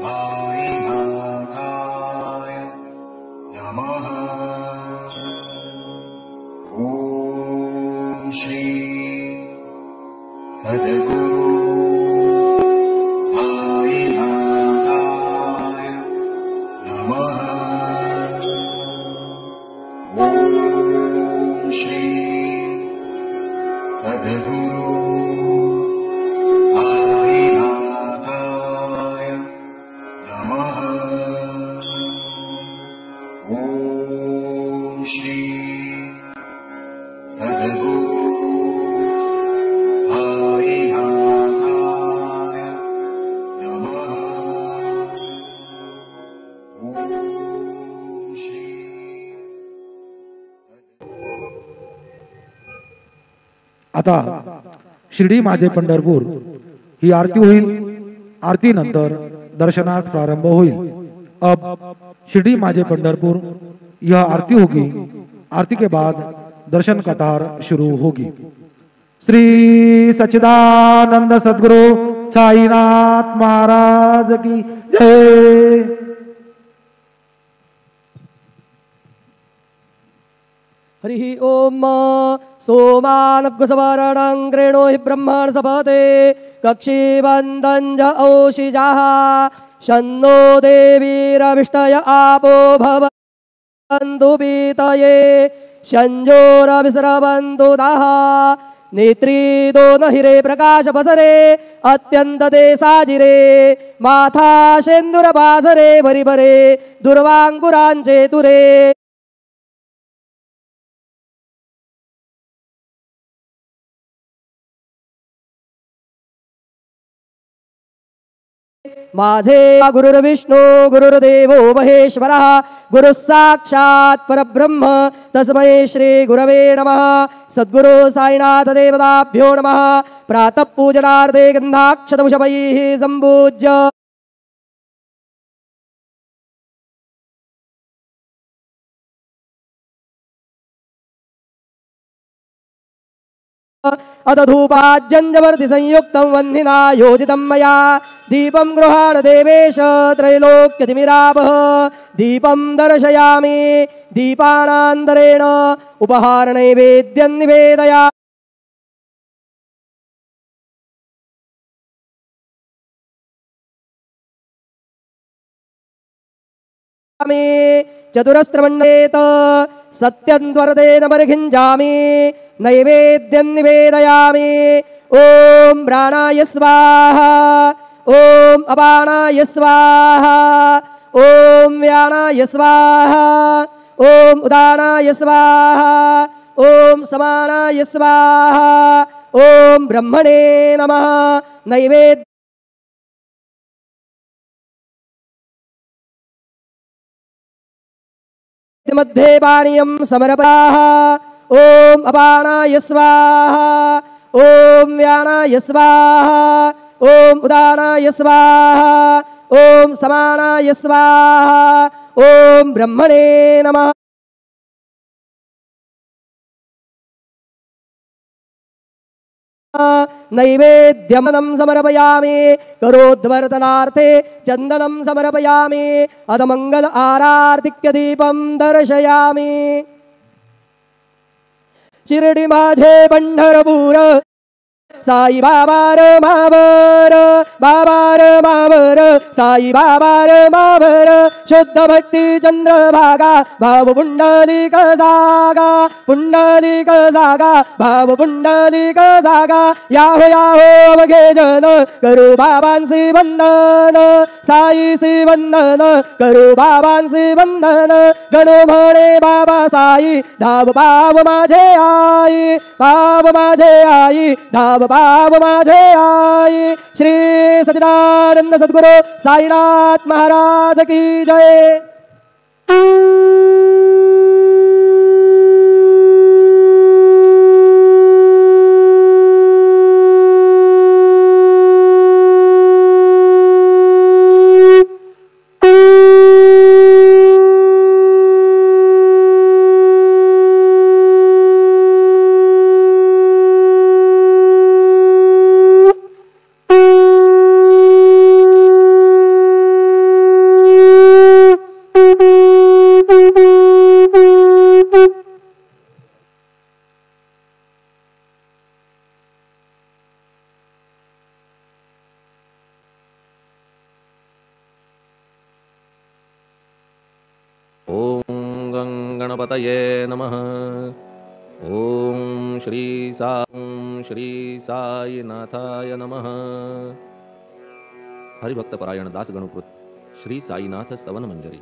साईनाथाय नमः। ॐ श्री सद्गुरु साईनाथाय नमः। ॐ श्री सद्गुरु साईनाथाय नमः। ॐ श्री सद्गुरु साईनाथाय नमः। ॐ श्री आता शिर्डी माझे पंढरपूर ही आरती होईल। आरती नंतर दर्शनास प्रारंभ होईल। अब शिर्डी माझे पंढरपुर यह आरती होगी। आरती के बाद दर्शन कतार शुरू होगी। श्री सच्चिदानंद सद्गुरु साईनाथ महाराज की जय। हरि ओम सोमानग्सवरणं कृणो हि ब्रह्मण सपते कक्षीवन्दञ्ज औषिजाः शन्नो देवीरविष्टय आपो भवन्तु पीतये शञ्जोरविस्रवन्तु दाः नेत्रीदो न हिरे प्रकाश पसरे अत्यंत देसाजिरे माथा शेंदुरपासरे भरिभरे दुर्वांकुरांचे तुरे माझे गुरुर्विष्णु गुरुर्देवो महेश्वरः गुरुः साक्षात् परब्रह्म तस्मै श्री गुरवे नमः। सद्गुरु साईनाथ देवताभ्यो नमः। प्रातः पूजनार्थे गन्धाक्षतपुष्पैः सम्पूज्य अदधूपाज्जंजवर्ति संयुक्तं वह्निना योजितं मया दीपं गृहाण देवेश त्रैलोक्यतिमिरापः दीपं दर्शयामि दीपानान्तरेण उपहार नैवेद्यं निवेदयामि चतुरस्त्रमण्डेत सत्यन्त्वरतेन परिखिञ्जामि नैवेद्यं निवेदयामि। ओम प्राणाय स्वाहा ओम अपानाय स्वाहा ओम व्यानाय स्वाहा ओम उदानाय स्वाहा ओम समानाय स्वाहा ओम ब्रह्मणे नमः। नैवेद्य मध्ये पानीयं समर्पयामः। ओम अपानाय स्वाहा ओम व्यानाय स्वाहा ओम उदानाय स्वाहा ओम समानाय स्वाहा ओम ब्रह्मणे नमः। नैवेद्यमनं समर्पयामि करोद्वर्तनार्थे चन्दनं समर्पयामि अदमंगल आरार्तिक्य दीपं दर्शयामि। शिर्डी माझे पंढरपूर साई बाबा र मावर बाबा र मावर साई बाबा र मावर शुद्ध भक्ती चंद्रभागा भाव पुंडलिक जागा भाव पुंडलिक जागा याहो अवघे जन करू बाबांसी वंदन साईसी वंदन करू बाबांसी वंदन गणो म्हणे बाबा साई धाव पाव माझे आई पाव माझे आई धाव पाव माझे आई। श्री सच्चिदानंद सद्गुरु साईनाथ महाराज की जय। गणपतये नमः। ओम श्री साईनाथाय नमः। हरिभक्तपरायण दास गणकृत श्री साईनाथ स्तवन मंजरी।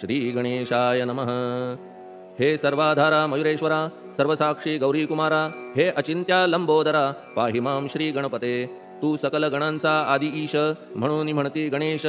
श्री गणेशाय नमः। हे सर्वाधारा मयुरेश्वरा, सर्वसाक्षी गौरी कुमारा, हे अचिंत्या लंबोदरा, पाहि मां श्री गणपते। तू सकल गणांचा आदि ईश, म्हणून म्हणती गणेश।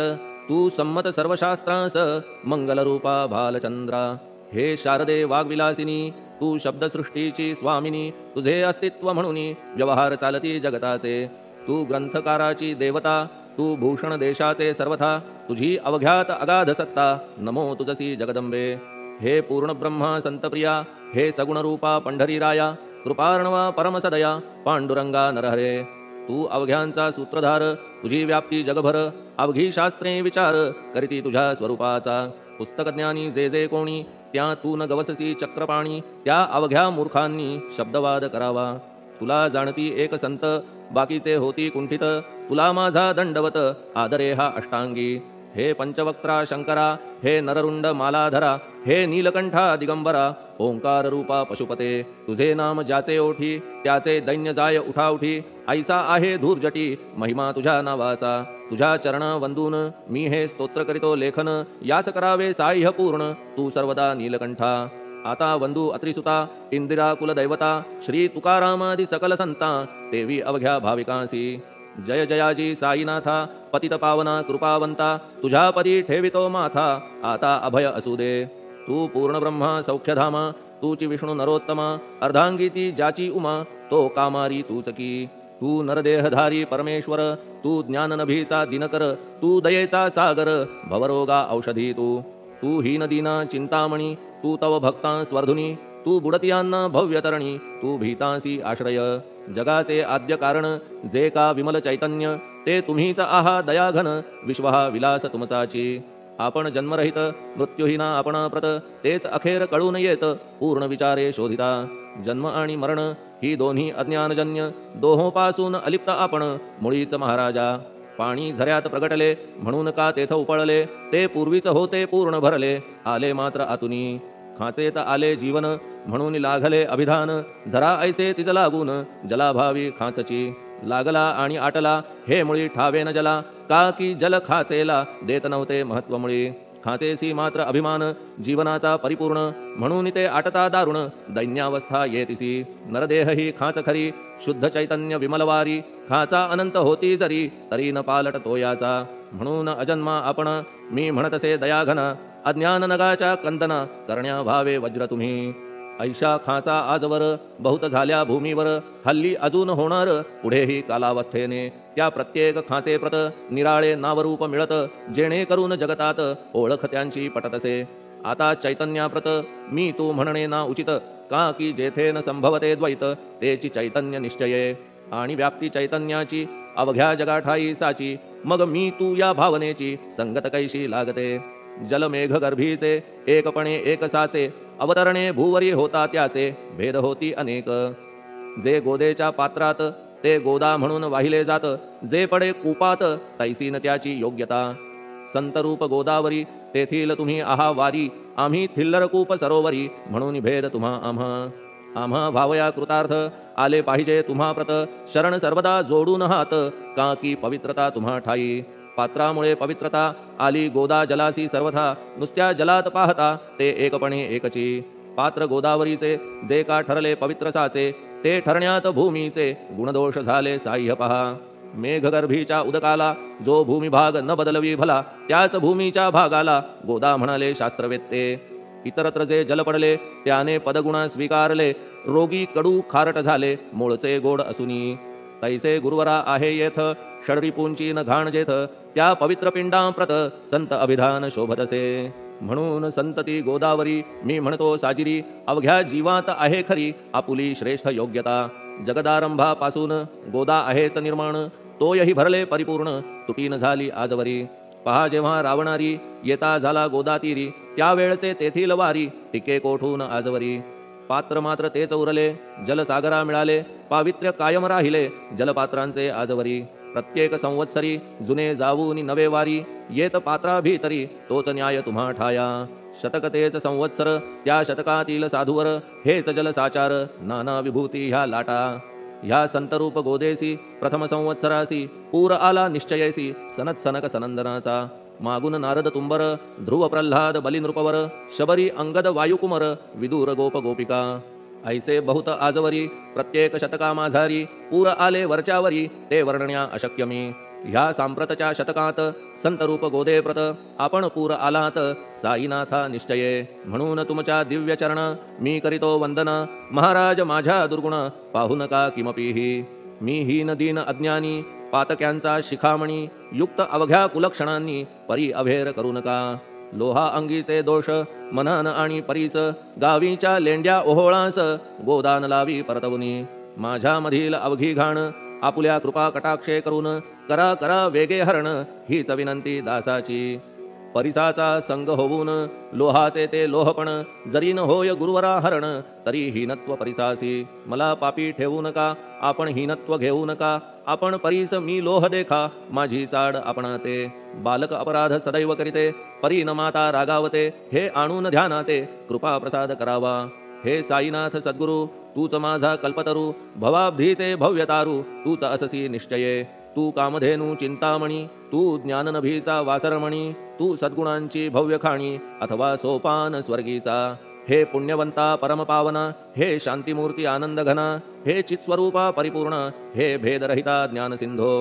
तू संमत सर्वशास्त्रांस, मंगलरूपा भालचंद्रा। हे शारदे वाग्विलासिनी, तू शब्दसृष्टीची स्वामिनी। तुझे अस्तित्व म्हणून व्यवहार चालती जगताचे। तू ग्रंथकाराची देवता, तू भूषण देशाचे सर्वथा। तुझी अवघ्यात अगाध सत्ता, नमो तुझसी जगदंबे। हे पूर्ण ब्रह्मा संतप्रिया, हे सगुणरूपा पंढरीराया। कृपार्णवा परमसदया, पांडुरंगा नरहरे। तू अवघ्यांचा सूत्रधार, तुझी व्याप्ती जगभर। अवघी शास्त्रे विचार, करीती तुझ्या स्वरूपाचा। पुस्तकज्ञानी जे जे कोणी, त्या तू न गवससी चक्रपाणी। त्या अवघ्या मूर्खांनी शब्दवाद करावा। तुला जाणती एक संत, बाकीचे होती कुंठित। तुला माझा दंडवत, आदरे हा अष्टांगी। हे पंचवक्त्रा शंकरा, हे नररुंड मालाधरा। हे नीलकंठा दिगंबरा, ओंकार रूपा पशुपते। तुझे नाम ज्याचे ओठी, त्याचे दैन्य जाय उठाउठी। ऐसा आहे धूर्जटी, महिमा तुझ्या नावाचा। तुझ्या चरण वंदून मी हे स्तोत्र करीतो लेखन। यास करावे साह्य पूर्ण, तू सर्वदा नीलकंठा। आता वंदू अत्रिसुता, इंदिरा कुलदैवता। श्री तुकारामादि सकल संता, देवी अवघ्या भाविकांसी। जय जयाजी साईनाथा, पतित पावना कृपावंता। तुझ्या पदी ठेवितो माथा, आता अभय असू दे। तू पूर्ण ब्रह्मा सौख्यधामा, तूची विष्णू नरोत्तमा। अर्धांगी ती ज्याची उमा, तो कामारी तूच की। तू नरदेहधारी परमेश्वर, तू ज्ञाननभीचा दिनकर। तू दयेचा सागर, भवरोगा औषधी तू। तू हीनदीना चिंतामणी, तू तव भक्तां स्वर्धुनी। तू बुडतियांना भव्यतरणी, तू भीतांसी आश्रय। जगाचे आद्य कारण, जे का विमल चैतन्य। ते तुम्हीच आहा दयाघन, विश्वहा विलास तुमचाची। आपण जन्मरहित, मृत्यूहीना आपणा प्रत। तेच अखेर कळून येत, पूर्ण विचारे शोधिता। जन्म आणि मरण ही दोन्ही अज्ञानजन्य, दोहोपासून अलिप्त आपण मुळीच महाराजा। पाणी झऱ्यात प्रगटले, म्हणून का तेथ उपळले। ते पूर्वीच होते पूर्ण भरले, आले मात्र आतुनी। खाचेत आले जीवन, म्हणून लागले अभिधान। जरा ऐसे तिज लागून, जलाभावी खाचची। लागला आणि आटला, हे मुळी ठावे न जला। का की जल खाचेला देत नव्हते महत्व मुळी। खाचेसी मात्र अभिमान, जीवनाचा परिपूर्ण। म्हणून ते आटता दारुण, दैन्यावस्था येतिसी। नरदेह ही खाच खरी, शुद्ध चैतन्य विमलवारी। खाचा अनंत होती जरी, तरी न पालट तोयाचा। म्हणून अजन्मा आपण, मी म्हणतसे दयाघन। अज्ञान नगाच्या कंदना, करण्या भावे वज्र तुम्ही। ऐशा खाचा आजवर, बहुत झाल्या भूमीवर। हल्ली अजून होणार, पुढेही कालावस्थेने। त्या प्रत्येक खाचे प्रत, निराळे नावरूप मिळत। जेणे करून जगतात, ओळख त्यांची पटतसे। आता चैतन्याप्रत, मी तू म्हणणे ना उचित। का की जेथे न संभवते द्वैत, तेची चैतन्य निश्चये। आणि व्याप्ती चैतन्याची, अवघ्या जगाठाई साची। मग मी तू या भावनेची, संगत कैशी लागते। जलमेघ गर्भीचे, एकपणे एक साचे। अवतरणे भूवरी होता त्याचे, भेद होती अनेक। जे गोदेच्या पात्रात, ते गोदा म्हणून वाहिले जात। जे पडे कूपात, तैसीन त्याची योग्यता। संतरूप गोदावरी, तेथील तुम्ही आहा वारी। आम्ही थिल्लर कूप सरोवरी, म्हणून भेद तुम्हा आम्हा। आम्हा भावया कृतार्थ, आले पाहिजे तुम्हा प्रत। शरण सर्वदा जोडून हात, का की पवित्रता तुम्हा ठाई। पात्रामुळे पवित्रता, आली गोदा जलासी सर्वथा। नुसत्या जलात पाहता, ते एकपणे एकची। पात्र गोदावरीचे, जे का ठरले पवित्र साचे। ते ठरण्यात भूमीचे, गुणदोष झाले साह्य पहा। मेघगर्भीच्या उदकाला, जो भूमिभाग न बदलवी भला। त्याच भूमीच्या भागाला, गोदा म्हणाले शास्त्रवेत्ते। इतरत्र जे जल पडले, त्याने पदगुण स्वीकारले। रोगी कडू खारट झाले, मूळचे गोड असुनी। तैसे गुरुवरा आहे येथ, षडरिपूंची न घाण जेथ। त्या पवित्र पिंडांप्रत, संत अभिधान शोभतसे। म्हणून संतती गोदावरी, मी म्हणतो साजिरी। अवघ्या जीवात आहे खरी, आपुली श्रेष्ठ योग्यता। जगदारंभापासून, गोदा आहेच निर्माण। तोयही भरले परिपूर्ण, तुटीन झाली आजवरी। पहा जेव्हा रावणारी, येता झाला गोदातीरी। त्यावेळचे तेथील वारी, टिके कोठून आजवरी। पात्र मात्र तेच उरले, जलसागरा मिळाले। पावित्र्य कायम राहिले, जलपात्रांचे आजवरी। प्रत्येक संवत्सरी जुने जाऊनी नवे वारी येत पात्रा भीतरी तोच न्याय तुम्हा ठाया शतकतेच संवत्सर त्या शतकातील साधूवर हेच जलसाचार नाना विभूती ह्या लाटा ह्या संतरूप गोदेसी प्रथम संवत्सरासी पूर आला निश्चयेसी सनत सनक सनंदनाचा मागून नारद तुंबर ध्रुव प्रल्हाद बलिनृपवर शबरी अंगद वायुकुमर विदूर गोप गोपिका ऐसे बहुत आजवरी प्रत्येक शतका माझारी पूर आले वरच्यावरी ते वर्णण्या अशक्यमी ह्या सांप्रतच्या शतकात संतरूप गोदे प्रत आपण पूर आलात साईनाथा निश्चये म्हणून तुमच्या दिव्य चरण मी करीतो वंदन महाराज माझ्या दुर्गुण पाहू नका किमपीही मी हीन दीन अज्ञानी पातक्यांचा शिखामणी युक्त अवघ्या कुलक्षणांनी परी अभेर करू नका लोहा अंगीचे दोष मनन आणि परीस गावीच्या लेंड्या ओहोळास गोदान लावी परतवनी माझ्या मधील अवघी घाण आपुल्या कृपा कटाक्षे करून करा करा वेगे हरण हीच विनंती दासाची परिसाचा संग होऊन लोहाचे ते लोहपण जरी न होय गुरुवरा हरण तरी हीनत्व परिसासी मला पापी ठेवू नका आपण हीनत्व घेऊ नका आपण परीस मी लोह देखा माझी चाड आपणाते बालक अपराध सदैव करीते परी न माता रागावते हे आणून ध्यानाते कृपा प्रसाद करावा हे साईनाथ सद्गुरु तूच माझा कल्पतरू भवाब्धीचे भव्यतारू तूच अससी निश्चये तू कामधेनू चिंतामणी तू ज्ञाननभीचा वासरमणी तू सद्गुणांची भव्य खाणी अथवा सोपान स्वर्गीचा हे पुण्यवंता परमपावना हे शांतिमूर्ती आनंद घना हे चित्स्वरूपा परिपूर्ण हे भेदरहिता ज्ञानसिंधो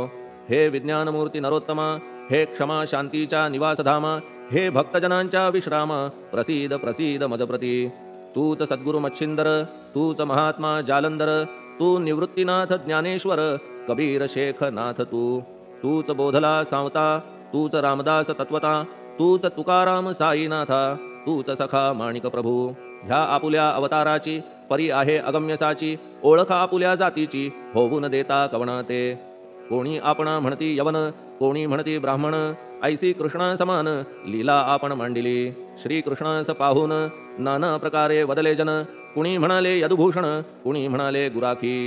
हे विज्ञानमूर्ती नरोत्तमा हे क्षमा शांतीच्या निवासधामा हे भक्तजनांच्या विश्राम प्रसीद प्रसीद मजप्रती तूच सद्गुरु मच्छिंदर तूच महात्मा जालंधर तू निवृत्तीनाथ ज्ञानेश्वर कबीर शेख नाथ तूच बोधला सांवता तूच रामदास तत्वता तूच तुकाराम साईनाथा तूच सखा माणिक प्रभू ह्या आपुल्या अवताराची परी आहे अगम्यसाची ओळख आपुल्या जातीची होऊन देता कवणाते कोणी आपणा म्हणती यवन कोणी म्हणती ब्राह्मण ऐसी कृष्णा समान लीला आपण मांडिली श्री कृष्णास पाहून नाना प्रकारे वदले जन कुणी म्हणाले यदुभूषण कुणी म्हणाले गुराखी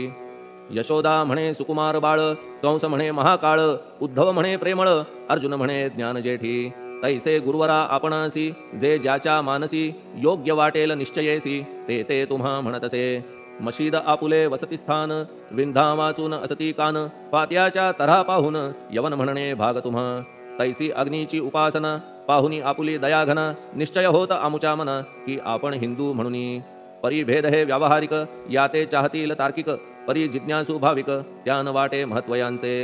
यशोदा म्हणे सुकुमार बाळ कंस म्हणे महाकाळ उद्धव म्हणे प्रेमळ अर्जुन म्हणे ज्ञानजेठी तैसे गुरुवरा आपणासी जे ज्याच्या मानसी योग्य वाटेल निश्चयेसी ते ते तुम्हा म्हणतसे मशीद आपुले वसतिस्थान विंधा वाचून असती कान पात्याच्या तऱ्हा पाहून यवन म्हणणे भाग तुम्हा तैसी अग्नीची उपासना पाहुनी आपुली दयाघना निश्चय होत आमुच्या मना की आपण हिंदू म्हणून परी भेद हे व्यावहारिक याते चाहतील तार्किक परी जिज्ञासू भाविक त्यान वाटे महत्वयांचे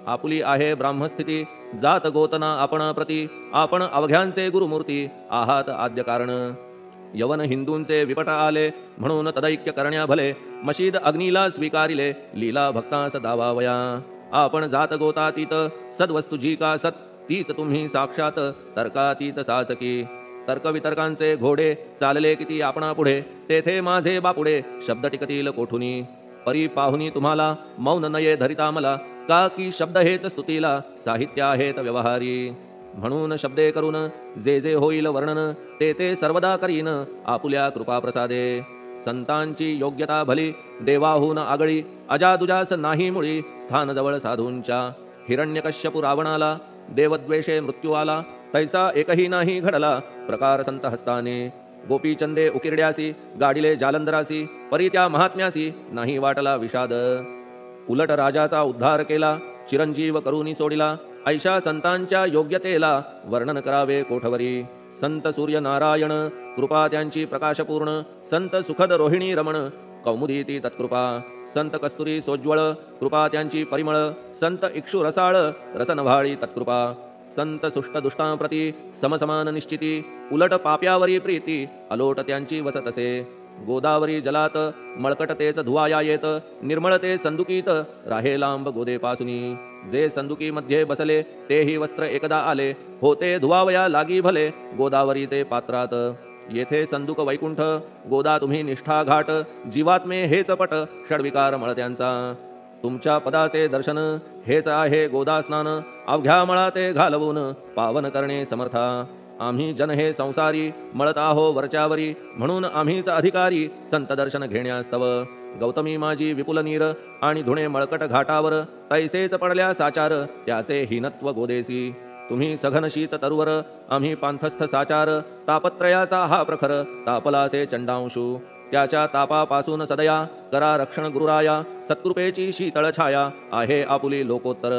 आपुली आहे ब्राह्मस्थिती जात गोतना आपण प्रती आपण अवघ्यांचे गुरुमूर्ती आहात आद्य कारण यवन हिंदूंचे विपट आले म्हणून तदैक्य करण्या भले मशीद अग्नीला स्वीकारिले लीला भक्तास दावावया आपण जात गोतातीत सद्वस्तु जी का सत तीच तुम्ही साक्षात तर्कातीत साचकी तर्कवितर्कांचे घोडे चालले किती आपणा पुढे तेथे माझे बापुडे शब्द टिकतील कोठुनी परी पाहुनी तुम्हाला मौन नये धरिता मला का की शब्द हेच स्तुतीला साहित्य आहेत व्यवहारी म्हणून शब्दे करून जे जे होईल वर्णन ते ते सर्वदा करीन आपुल्या कृपा प्रसादे संतांची योग्यता भली देवाहून आगळी अजादुजास नाही मुळी स्थान जवळ साधूंच्या हिरण्यकश्यपु रावणाला देवद्वेषे मृत्यू आला तैसा एकही नाही घडला प्रकार संत हस्ताने गोपीचंदे उकिरड्यासी गाडिले जालंधरासी परी त्या महात्म्यासी नाही वाटला विषाद उलट राजाचा उद्धार केला चिरंजीव करूनी सोडिला ऐशा संतांच्या योग्यतेला वर्णन करावे कोठवरी संत सूर्य नारायण कृपा त्यांची प्रकाशपूर्ण संत सुखद रोहिणी रमण कौमुदी ती तत्कृपा संत कस्तुरी सोज्वळ कृपा त्यांची परिमळ संत इक्षु रसाळ रसनभाळी तत्कृपा संत सुष्ट दुष्टांप्रती समसमान निश्चिती उलट पाप्यावरी प्रीती अलोट त्यांची वसत असे गोदावरी जलात मळकटतेच धुवाया येत निर्मळते संदुकीत राहे लांब गोदेपासुनी जे संदुकी मध्ये बसले तेही वस्त्र एकदा आले होते धुवावया लागी भले गोदावरीचे पात्रात येथे संदुक वैकुंठ गोदा तुम्ही निष्ठा घाट जीवात्मे हेच पट षडविकार मळत्यांचा तुमच्या पदाचे दर्शन हेच आहे गोदा स्नान अवघ्या मळाते घालवून पावन करणे समर्था आम्ही जन हे संसारी मळत आहो वरच्यावरी म्हणून आम्हीच अधिकारी संत दर्शन घेण्यास्तव गौतमी माझी विपुल नीर आणि धुणे मळकट घाटावर तैसेच पडल्या साचार त्याचे हीनत्व गोदेसी तुम्ही सघन शीत तरुवर आम्ही पांथस्थ साचार तापत्रयाचा हा प्रखर तापलासे चंडांशू त्याच्या तापापासून सदया करा रक्षण गुरुराया सत्कृपेची शीतळ छाया आहे आपुली लोकोत्तर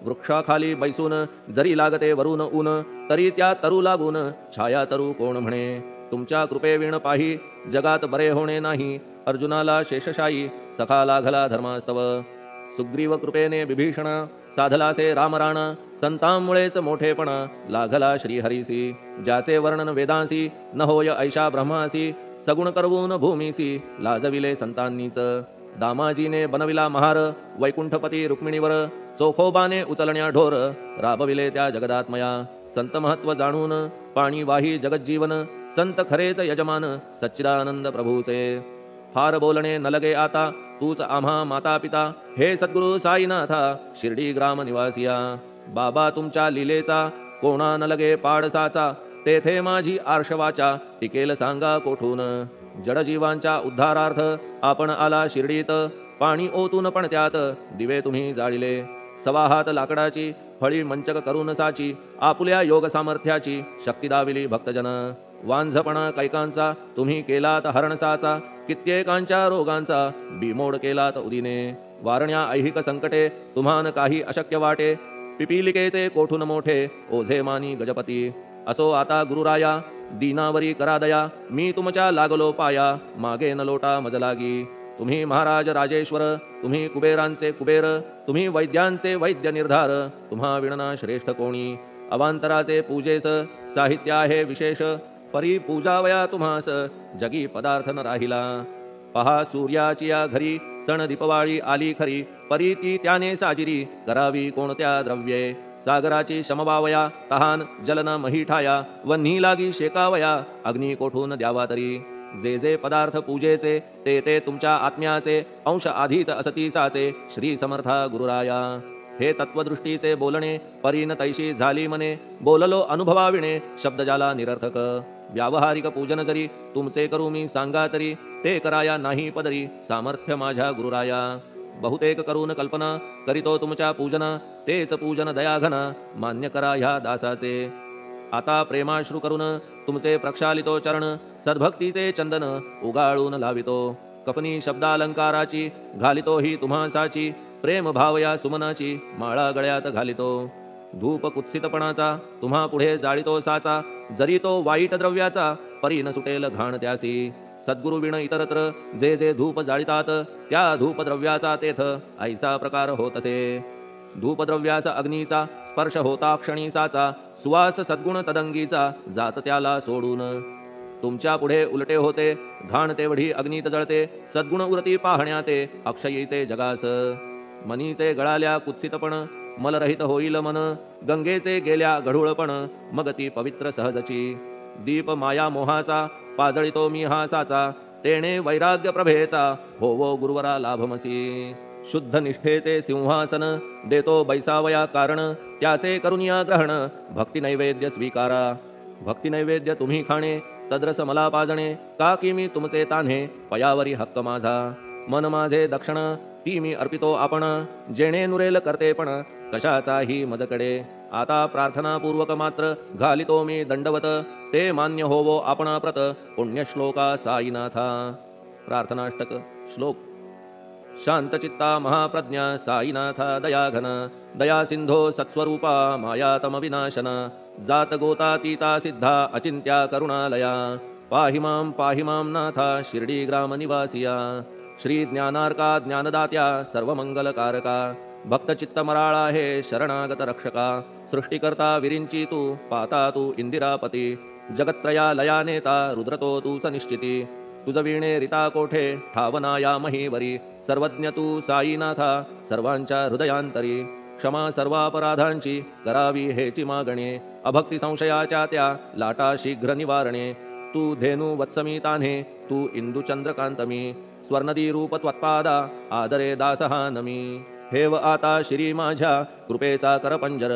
वृक्षाखाली बैसून जरी लागते वरून ऊन तरी त्या तरू लागून छाया तरू कोण म्हणे तुमच्या कृपेविण पाही जगात बरे होणे नाही अर्जुनाला शेषशायी सखा लागला धर्मास्तव सुग्रीव कृपेने विभीषण साधलासे रामराण संतांमुळेच मोठेपणा लागला श्रीहरीसी ज्याचे वर्णन वेदांसी न होय ऐशा ब्रह्मासी सगुण करवून भूमीसी लाजविले संतांनीच दामाजीने बनविला महार वैकुंठपती रुक्मिणीवर चोखोबाने उचलण्या ढोर राबविले त्या जगदात्मया संत महत्व जाणून पाणी वाही जगज्जीवन संत खरेच यजमान सच्चिदानंद प्रभूचे फार बोलणे न लगे आता तूच आम्हा माता पिता हे सद्गुरु साईनाथा शिर्डी ग्राम निवासिया बाबा तुमच्या लीलेचा कोणा न लगे पाडसाचा तेथे माझी आर्षवाचा टिकेल सांगा कोठून जडजीवांच्या उद्धारार्थ आपण आला शिर्डीत पाणी ओतून पण त्यात दिवे तुम्ही जाळिले सवा हात लाकडाची फळी मंचक करून साची आपुल्या योग सामर्थ्याची शक्ती दाविली भक्तजन वांझपणा कैकांचा तुम्ही केलात हरणसाचा कित्येकांच्या रोगांचा बिमोड केलात उदिने वारण्या ऐहिक संकटे तुम्हान काही अशक्य वाटे पिपीलिकेचे कोठून मोठे ओझे मानी गजपती असो आता गुरुराया दीनावरी करा दया मी तुमच्या लागलो पाया मागे न लोटा मज लागी तुम्ही महाराज राजेश्वर तुम्ही कुबेरांचे कुबेर तुम्ही वैद्यांचे वैद्य निर्धार तुम्हा विणना श्रेष्ठ कोणी अवांतराचे पूजेस साहित्य आहे विशेष परी पूजावया तुम्हास जगी पदार्थ न राहिला पहा सूर्याची या घरी सण दीपवाळी आली खरी परी ती त्याने साजिरी करावी कोणत्या द्रव्ये सागराची शमवावया तहान जलन महीठाया वन्ही लागी शेकावया अग्नी कोठून द्यावा तरी जे जे पदार्थ पूजेचे ते ते तुमच्या आत्म्याचे अंश आधीत असतीसाचे श्री समर्था गुरुराया हे तत्वदृष्टीचे बोलणे परीन तैशी झाली मने बोललो अनुभवाविणे शब्द जाला निरर्थक व्यावहारिक पूजन जरी तुमचे करू मी सांगा तरी ते कराया नाही पदरी सामर्थ्य माझ्या गुरुराया बहुतेक करून कल्पना करीतो तुमच्या पूजना तेच पूजन दयाघन मान्य करा ह्या दासाचे आता प्रेमाश्रू करून तुमचे प्रक्षालितो चरण सद्भक्तीचे चंदन उगाळून लावितो कपनी शब्दालंकाराची घालितो ही तुम्हासाची प्रेम भावया सुमनाची माळा गळ्यात घालितो धूप कुत्सितपणाचा तुम्हा पुढे जाळितो साचा जरी तो वाईट द्रव्याचा परी न सुटेल घाण त्यासी सद्गुरु विण इतरत्र जे जे धूप जाळितात त्या धूपद्रव्याचा तेथ ऐसा प्रकार होत असे धूपद्रव्याचा अग्नीचा स्पर्श होता क्षणीसाचा सुवास सद्गुण तदंगीचा जात त्याला सोडून तुमच्या पुढे उलटे होते घाण तेवढी अग्नीत जळते सद्गुण उरती पाहण्याते अक्षयीचे जगास मनीचे गळाल्या कुत्सितपण मलरहित होईल मन गंगेचे गेल्या गढूळपण मग ती पवित्र सहजची दीप माया मोहाचा पाजळितो मी हा साचा तेणे वैराग्य प्रभेचा होवो गुरुवरा लाभमसी शुद्ध निष्ठेचे सिंहासन देतो बैसावया कारण त्याचे करुनिया ग्रहण भक्ती नैवेद्य स्वीकारा भक्ती नैवेद्य तुम्ही खाणे तद्रस मला पाजणे का की मी तुमचे तान्हे पयावरी हक्क माझा मन माझे दक्षिण ती मी अर्पितो आपण जेणे नुरेल करते पण कशाचाही मजकडे आता प्रार्थनापूर्वक मात्र घालितो मी दंडवत ते मान्य होवो आपण प्रत पुण्यश्लोका साईनाथा प्रार्थनाष्टक श्लोक शांतचित्ता महाप्रज्ञा साईनाथा दयाघन दया सिंधो सत्स्वरूपा मायातम विनाशन जात गोतातीता सिद्धा अचिंत्या करुणालया पाहि मां नाथा शिर्डी ग्राम निवासिया श्री ज्ञानार्का ज्ञानदात्या सर्वमंगलकारका भक्तचित्त मराळा हे शरणागत रक्षका सृष्टिकर्ता विरिंची तू पाता तू इंदिरापती जगत्त्रया लया नेता रुद्रतो तूच निश्चिती तुझ वीणे रिता कोठे ठावना या महीवरी सर्वज्ञ तू साईनाथा सर्वांच्या हृदयांतरी क्षमा सर्वापराधांची करावी हेची मागणे अभक्ती संशयाच्या त्या लाटा शीघ्र निवारणे तू धेनू वत्समी तान्हे तू इंदू चंद्रकांतमी स्वर्णदी रूप त्वत्पादा आदरे दासहा नमी हेव आता श्री माझ्या कृपेचा करपंजर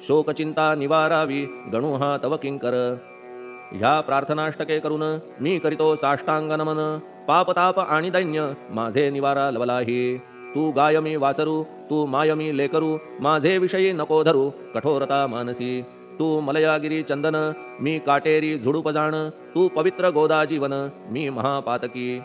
शोकचिंता निवारावी गणू हा तव किंकर ह्या प्रार्थनाष्टके करून मी करीतो साष्टांग नमन. पापताप आणि दैन्य माझे निवारा लवलाही. तू गाय मी वासरू, तू माय मी लेकरू, माझे विषयी नको धरू कठोरता मानसी. तू मलयागिरी चंदन, मी काटेरी झुडूप जाण, तू पवित्र गोदा जीवन, मी महापातकी.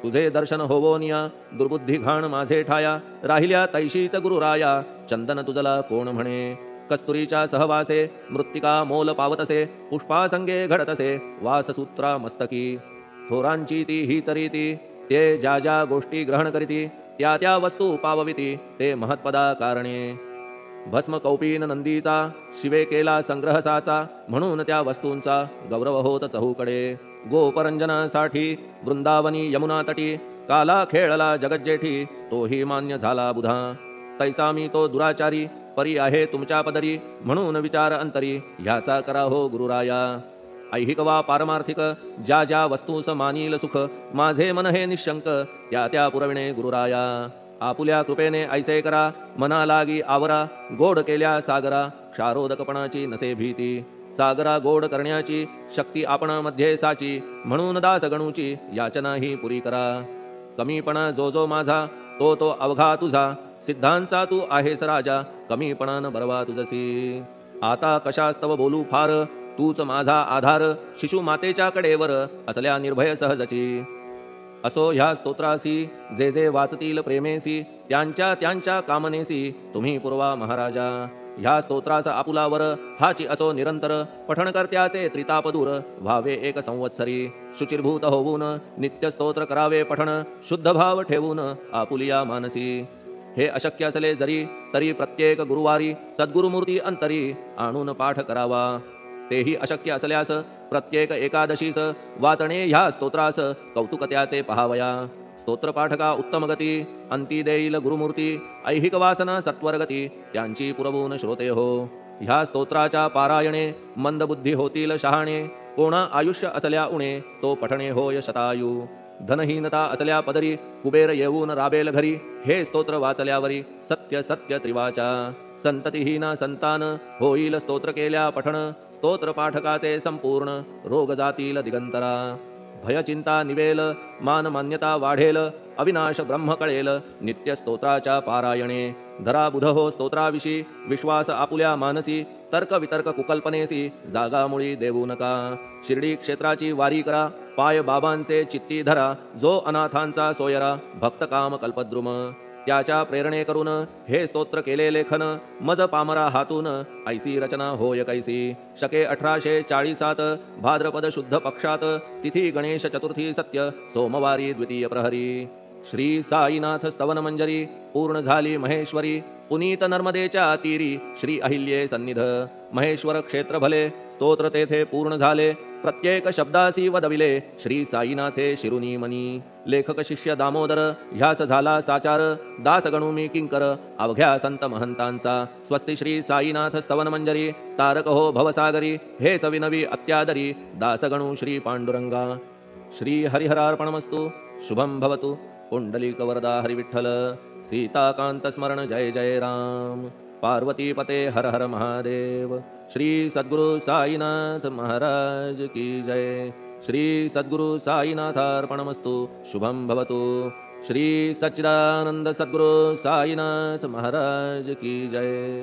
तुझे दर्शन होवोनिया दुर्बुद्धी घाण माझे ठाया, राहिल्या तैशीच गुरुराया, चंदन तुझला कोण म्हणे. कस्तुरीच्या सहवासे मृत्तिका मोल पावतसे, पुष्पासंगे घडतसे वाससूत्रा मस्तकी. थोरांची ती हीच रीती, ते ज्या ज्या गोष्टी ग्रहण करीती, त्या त्या वस्तू पावविती ते महत्पदा कारणे. भस्म कौपीन नंदीचा, शिवे केला संग्रह साचा, म्हणून त्या वस्तूंचा गौरव होत चहूकडे. गोपरंजनासाठी वृंदावनी यमुना तटी, काला खेळला जगज्जेठी, तोही मान्य झाला बुधा. तैसा मी तो दुराचारी, परी आहे तुमच्या पदरी, म्हणून विचार अंतरी ह्याचा करा हो गुरुराया. ऐहिक वा पारमार्थिक ज्या ज्या वस्तूस मानील सुख, माझे मन हे निशंक त्या त्या पुरविणे गुरुराया. आपुल्या कृपेने ऐसे करा मना लागी आवरा, गोड केल्या सागरा क्षारोदकपणाची नसे भीती. सागरा गोड करण्याची शक्ती आपणामध्ये साची, म्हणून दास गणूची याचना ही पुरी करा. कमीपणा जो जो माझा तो तो अवघा तुझा, सिद्धांचा तू आहेस राजा, कमीपणान बरवा तुझसी. आता कशास्तव बोलू फार, तूच माझा आधार, शिशु मातेच्या कडेवर असल्या निर्भय सहजची. असो ह्या स्तोत्रासी जे जे वाचतील प्रेमेसी, त्यांच्या त्यांच्या कामनेसी तुम्ही पुरवा महाराजा. ह्या स्तोत्रास आपुलावर हाची असो निरंतर, पठणकर्त्याचे त्रिताप दूर व्हावे एक संवत्सरी. शुचिर्भूत होऊन नित्य स्तोत्र करावे पठण, शुद्ध भाव ठेवून आपुलिया मानसी. हे अशक्य असले जरी तरी प्रत्येक गुरुवारी सद्गुरुमूर्ती अंतरी आणून पाठ करावा. तेही अशक्य असल्यास प्रत्येक एकादशीस वाचणे ह्या स्तोत्रास कौतुक त्याचे पहावया. स्तोत्रपाठका उत्तम गती, अंती देईल गुरुमूर्ती, ऐहिक वासना सत्वरगती त्यांची पुरवून श्रोते हो. ह्या स्तोत्राच्या पारायणे मंदबुद्धी होतील शहाणे, कोणा आयुष्य असल्या उणे तो पठणे होय शतायू. धनहीनता असल्या पदरी कुबेर येऊन राबेल घरी, हे स्तोत्र वाचल्यावरी सत्य सत्य त्रिवाचा. संततिहीना संतान होईल स्तोत्र केल्या पठण, स्तोत्र पाठकाचे संपूर्ण रोग जातील दिगंतरा. भयचिंता निवेल मान मान्यता वाढेल, अविनाश ब्रह्म कळेल नित्य स्तोत्राच्या पारायणे. धरा बुध हो स्तोत्राविषयी विश्वास आपुल्या मानसी, तर्क वितर्क कुकल्पनेसी जागा मुळी देऊ नका. शिर्डी क्षेत्राची वारी करा, पाय बाबांचे चित्ती धरा, जो अनाथांचा सोयरा भक्त काम कल्पद्रुम. त्याच्या प्रेरणे करून हे स्तोत्र केले लेखन, मज पामरा हातून ऐसी रचना होय कैसी. शके 1847 भाद्रपद शुद्ध पक्षात, तिथी गणेश चतुर्थी सत्य सोमवारी द्वितीय प्रहरी. श्री साईनाथ स्तवन मंजरी पूर्ण झाली महेश्वरी, पुनीत नर्मदेच्या तीरी श्री अहिल्ये सन्निध. महेश्वर क्षेत्र भले स्तोत्र तेथे पूर्ण झाले, प्रत्येक शब्दासी वदविले श्री साईनाथे शिरुनी मनी. लेखक शिष्य दामोदर ह्यास झाला साचार, दास गणू मी किंकर अवघ्या संत महंतांचा. स्वस्ति श्री साईनाथ स्तवन मंजरी, तारक हो भवसागरी, हेच विनवी अत्यादरी दास गणू श्री पांडुरंगा. श्री हरिहरार्पणमस्तु. शुभम भवतु. पुंडलिक वरदा हरिविठ्ठल. सीताकांत स्मरण जय जय राम. पार्वती पते हर हर महादेव. श्री सद्गुरु साईनाथ महाराज की जय. श्री सद्गुरु साईनाथार्पणमस्तु. शुभम भवतु. श्री सच्चिदानंद सद्गुरु साईनाथ महाराज की जय.